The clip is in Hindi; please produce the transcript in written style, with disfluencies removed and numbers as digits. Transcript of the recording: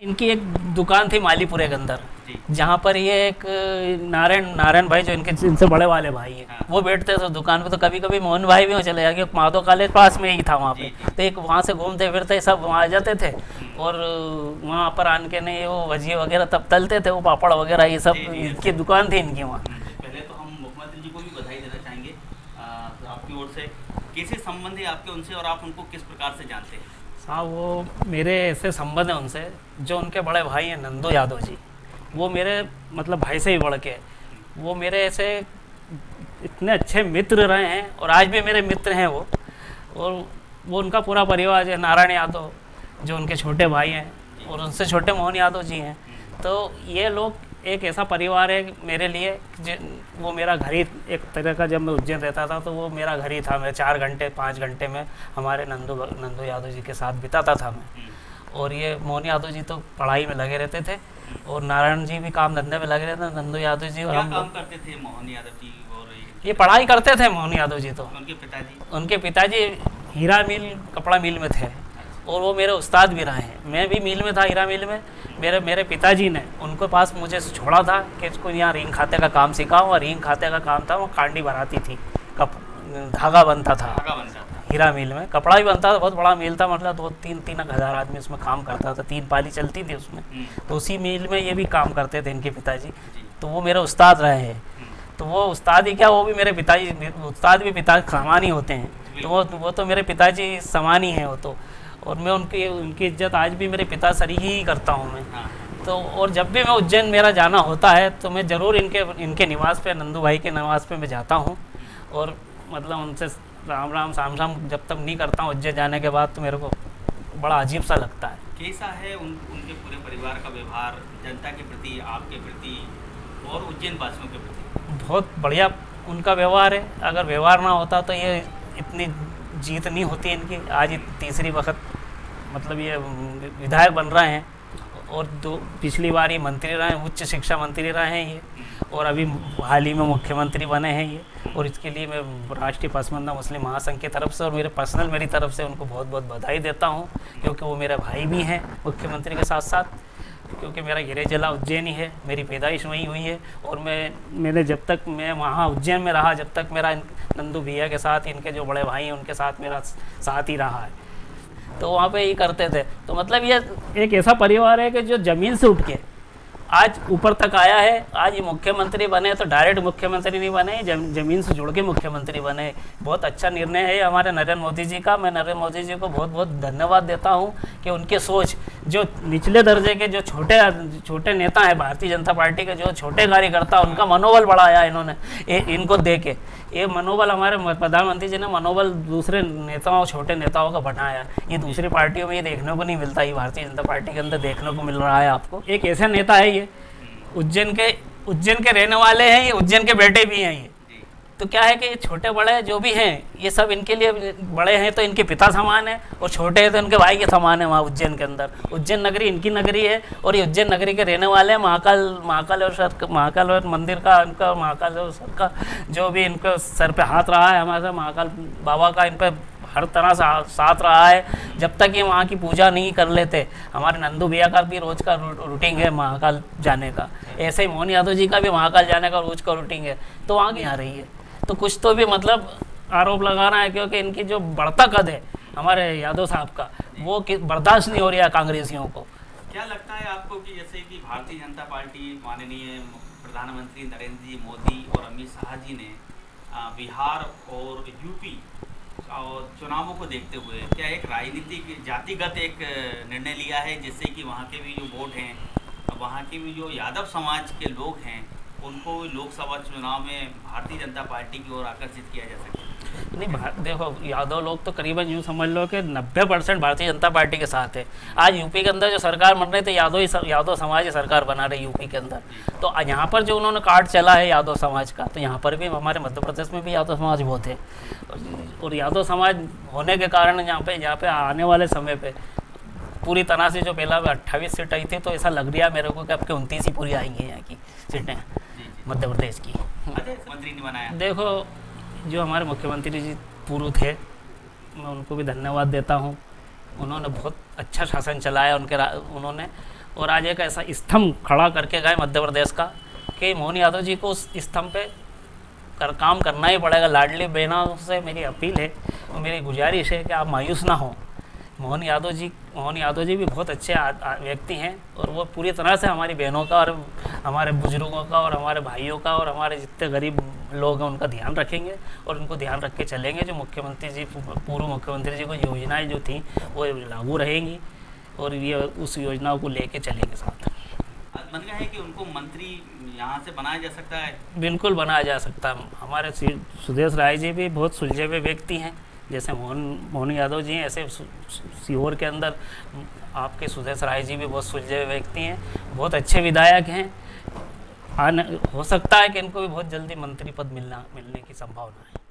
इनकी एक दुकान थी मालीपुरे के अंदर, जी। जहाँ पर ये एक नारायण भाई जो इनसे बड़े वाले भाई हैं, हाँ। वो बैठते थे दुकान पे। तो कभी कभी मोहन भाई भी वहाँ चले जाके, माधव कॉलेज पास में ही था वहाँ पे। जी, जी। तो एक वहाँ से घूमते फिरते सब वहाँ आ जाते थे, और वहाँ पर आन के नहीं वो भजिए वगैरह तब तलते थे, वो पापड़ वगैरह ये सब जी, जी, इनकी दुकान थी इनकी वहाँ। पहले तो हम मुख्यमंत्री जी को भी बधाई देना चाहेंगे आपकी ओर से। कैसे संबंध है आपके उनसे और आप उनको किस प्रकार से जानते हैं? हाँ, वो मेरे ऐसे संबंध हैं उनसे, जो उनके बड़े भाई हैं नंदू यादव जी, वो मेरे मतलब भाई से ही बढ़ के, वो मेरे ऐसे इतने अच्छे मित्र रहे हैं, और आज भी मेरे मित्र हैं वो। और वो उनका पूरा परिवार है, नारायण यादव जो उनके छोटे भाई हैं, और उनसे छोटे मोहन यादव जी हैं। तो ये लोग एक ऐसा परिवार है मेरे लिए, वो मेरा घर ही एक तरह का। जब मैं उज्जैन रहता था तो वो मेरा घर ही था। मैं 4 घंटे 5 घंटे में हमारे नंदू यादव जी के साथ बिताता था मैं। और ये मोहन यादव जी तो पढ़ाई में लगे रहते थे, और नारायण जी भी काम धंधे में लगे रहते थे। नंदू यादव जी और क्या हम काम करते थे मोहन यादव जी? और ये पढ़ाई करते थे मोहन यादव जी। तो उनके पिताजी हीरा मिल कपड़ा मिल में थे, और वो मेरे उस्ताद भी रहे हैं। मैं भी मिल में था, हीरा मिल में। मेरे पिताजी ने उनके पास मुझे छोड़ा था कि इसको यहाँ रिंग खाते का काम सिखाऊं। और रिंग खाते का काम था, वो कांडी भराती थी, धागा बनता था हीरा मिल में, कपड़ा भी बनता था। बहुत बड़ा मिल था, मतलब 2-3 हज़ार आदमी उसमें काम करता था, 3 पाली चलती थी उसमें। तो उसी मिल में ये भी काम करते थे इनके पिताजी। तो वो मेरे उस्ताद रहे हैं। तो वो उस्ताद ही क्या, वो भी मेरे पिताजी, उस्ताद भी पिता समान ही होते हैं। तो वो तो मेरे पिताजी समान ही हैं वो तो। और मैं उनकी इज्जत आज भी मेरे पिता सरी ही करता हूँ मैं। तो और जब भी मैं उज्जैन मेरा जाना होता है तो मैं ज़रूर इनके निवास पे, नंदू भाई के निवास पे मैं जाता हूँ। और मतलब उनसे राम राम साम साम जब तक नहीं करता हूँ उज्जैन जाने के बाद, तो मेरे को बड़ा अजीब सा लगता है। कैसा है उनके पूरे परिवार का व्यवहार जनता के प्रति, आपके प्रति और उज्जैन वासियों के प्रति? बहुत बढ़िया उनका व्यवहार है। अगर व्यवहार ना होता तो ये इतनी जीत नहीं होती इनकी। आज तीसरी वक्त मतलब ये विधायक बन रहे हैं, और पिछली बार ये मंत्री रहे हैं, उच्च शिक्षा मंत्री रहे हैं ये, और अभी हाल ही में मुख्यमंत्री बने हैं ये। और इसके लिए मैं राष्ट्रीय पसमानदा मुस्लिम महासंघ की तरफ से और मेरी तरफ से उनको बहुत बहुत बधाई देता हूँ, क्योंकि वो मेरे भाई भी हैं मुख्यमंत्री के साथ साथ। क्योंकि मेरा गृह जिला उज्जैन ही है, मेरी पैदाइश वहीं हुई है, और मैंने जब तक मैं वहाँ उज्जैन में रहा, जब तक मेरा नंदू भैया के साथ, इनके जो बड़े भाई हैं उनके साथ मेरा साथ ही रहा है। तो वहाँ पे ही करते थे। तो मतलब ये एक ऐसा परिवार है कि जो ज़मीन से उठ के आज ऊपर तक आया है। आज ये मुख्यमंत्री बने तो डायरेक्ट मुख्यमंत्री नहीं बने, ज़मीन से जुड़ के मुख्यमंत्री बने। बहुत अच्छा निर्णय है हमारे नरेंद्र मोदी जी का। मैं नरेंद्र मोदी जी को बहुत बहुत धन्यवाद देता हूँ कि उनके सोच, जो निचले दर्जे के जो छोटे नेता हैं भारतीय जनता पार्टी के, जो छोटे कार्यकर्ता, उनका मनोबल बढ़ाया इन्होंने इनको दे के। ये मनोबल हमारे प्रधानमंत्री जी ने मनोबल दूसरे नेताओं, छोटे नेताओं का बढ़ाया। ये दूसरी पार्टियों में ये देखने को नहीं मिलता, ये भारतीय जनता पार्टी के अंदर देखने को मिल रहा है आपको। एक ऐसा नेता है ये, उज्जैन के रहने वाले हैं ये, उज्जैन के बेटे भी हैं ये। तो क्या है कि ये छोटे बड़े जो भी हैं, ये सब इनके लिए बड़े हैं तो इनके पिता समान है, और छोटे हैं तो इनके भाई के समान है। वहाँ उज्जैन के अंदर, उज्जैन नगरी इनकी नगरी है, और ये उज्जैन नगरी के रहने वाले हैं। महाकाल मंदिर का, इनका महाकालेश्वर का जो भी इनके सर पे हाथ रहा है, हमारे महाकाल बाबा का इन पर हर तरह से साथ रहा है। जब तक ये वहाँ की पूजा नहीं कर लेते, हमारे नंदू भैया का भी रोज़ का रूटीन है महाकाल जाने का, ऐसे ही मोहन यादव जी का भी महाकाल जाने का रोज़ का रूटीन है। तो वहाँ की आ रही है, तो कुछ तो भी मतलब आरोप लगाना है, क्योंकि इनकी जो बढ़ता कद है हमारे यादव साहब का, वो बर्दाश्त नहीं हो रही है कांग्रेसियों को। क्या लगता है आपको कि जैसे कि भारतीय जनता पार्टी, माननीय प्रधानमंत्री नरेंद्र जी मोदी और अमित शाह जी ने बिहार और यूपी और चुनावों को देखते हुए क्या एक राजनीतिक जातिगत एक निर्णय लिया है, जिससे कि वहाँ के भी जो वोट हैं, वहाँ के भी जो यादव समाज के लोग हैं, उनको लोकसभा चुनाव में भारतीय जनता पार्टी की ओर आकर्षित किया जा सके? नहीं, देखो यादव लोग तो करीबन यूँ समझ लो कि 90% भारतीय जनता पार्टी के साथ है। आज यूपी के अंदर जो सरकार बन रही थी, यादव समाज की सरकार बना रही यूपी के अंदर। तो यहाँ पर जो उन्होंने कार्ड चला है यादव समाज का, तो यहाँ पर भी हमारे मध्य प्रदेश में भी यादव समाज बहुत है। और यादव समाज होने के कारण यहाँ पे आने वाले समय पे पूरी तरह से, जो पहला 28 सीट आई थी, तो ऐसा लग रहा है मेरे को कि अब के 29 ही पूरी आएंगी यहाँ की सीटें मध्य प्रदेश की। मंत्री ने बनाया। देखो, जो हमारे मुख्यमंत्री जी पूर्व थे, मैं उनको भी धन्यवाद देता हूँ। उन्होंने बहुत अच्छा शासन चलाया उन्होंने। और आज एक ऐसा स्तंभ खड़ा करके गए मध्य प्रदेश का कि मोहन यादव जी को उस स्तंभ पे काम करना ही पड़ेगा। लाडली बहनों से मेरी अपील है और मेरी गुजारिश है कि आप मायूस ना हो। मोहन यादव जी भी बहुत अच्छे व्यक्ति हैं और वो पूरी तरह से हमारी बहनों का और हमारे बुजुर्गों का और हमारे भाइयों का और हमारे जितने गरीब लोग हैं उनका ध्यान रखेंगे और उनको ध्यान रख के चलेंगे। जो मुख्यमंत्री जी, पूर्व मुख्यमंत्री जी को योजनाएं जो थी वो लागू रहेंगी और ये उस योजनाओं को लेके चलेंगे साथ। बन गया है कि उनको मंत्री यहाँ से बनाया जा सकता है? बिल्कुल बनाया जा सकता है। हमारे सुदेश राय जी भी बहुत सुलझे हुए व्यक्ति हैं, जैसे मोहन यादव जी हैं ऐसे सीहोर के अंदर आपके सुदेश राय जी भी बहुत सुलझे हुए व्यक्ति हैं, बहुत अच्छे विधायक हैं। हो सकता है कि इनको भी बहुत जल्दी मंत्री पद मिलने की संभावना है।